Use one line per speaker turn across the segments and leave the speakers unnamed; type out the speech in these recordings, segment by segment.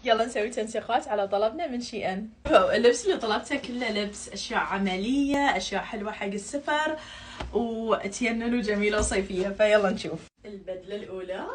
يلا نسوي تنسيقات على طلبنا من شي ان. اللبس اللي طلبته كله لبس اشياء عمليه، اشياء حلوه حق السفر وتينن وجميله وصيفيه. فيلا نشوف. البدله الاولى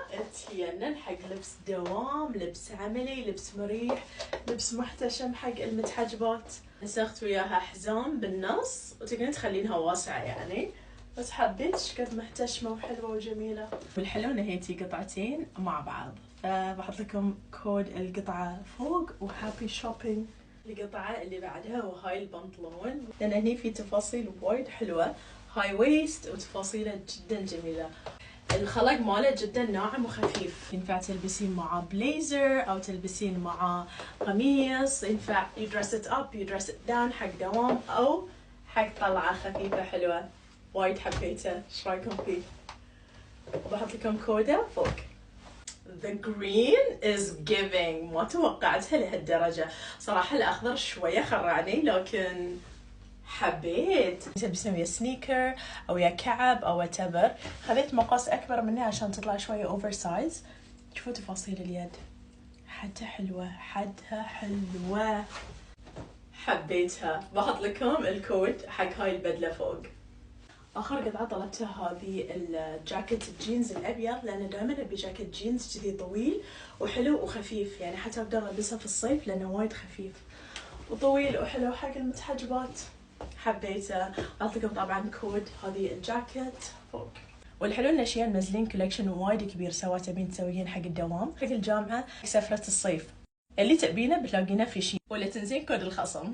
تينن حق لبس دوام، لبس عملي، لبس مريح، لبس محتشم حق المتحجبات. نسخت وياها حزام بالنص وتقدرين تخلينها واسعه يعني، بس حبيت شقد محتشمه وحلوه وجميله. والحلو ان هي تي قطعتين مع بعض، فبحط لكم كود القطعه فوق وهابي شوبينج. القطعه اللي بعدها وهاي البنطلون، لان هني في تفاصيل وايد حلوه، هاي ويست وتفاصيله جدا جميله. الخلق ماله جدا ناعم وخفيف، ينفع تلبسين معاه بليزر او تلبسين معاه قميص، ينفع you dress it up you dress it down حق دوام او حق طلعه خفيفه حلوه. وايد حبيته، ايش رايكم فيه؟ وبحط لكم كوده فوق. The green is giving، ما توقعتها لهالدرجة صراحة. الأخضر شوية خرعني لكن حبيت. تلبسين ويا سنيكر أو ويا كعب أو whatever. خذيت مقاس أكبر منه عشان تطلع شوية أوفر سايز. شوفوا تفاصيل اليد، حدها حلوة، حدها حلوة، حبيتها. بحط لكم الكود حق هاي البدلة فوق. اخر قطعه طلبتها هذه الجاكيت الجينز الابيض، لانه دائما ابي جاكيت جينز كذي طويل وحلو وخفيف، يعني حتى اقدر البسه في الصيف لانه وايد خفيف وطويل وحلو حق المتحجبات. حبيته. اعطيكم طبعا كود هذه الجاكيت فوق. والحلو ان شيء منزلين كولكشن وايد كبير، سواء تبين تسويين حق الدوام، حق الجامعه، حق سفره الصيف، اللي تبينه بتلاقينه في شيء. ولا تنسين كود الخصم.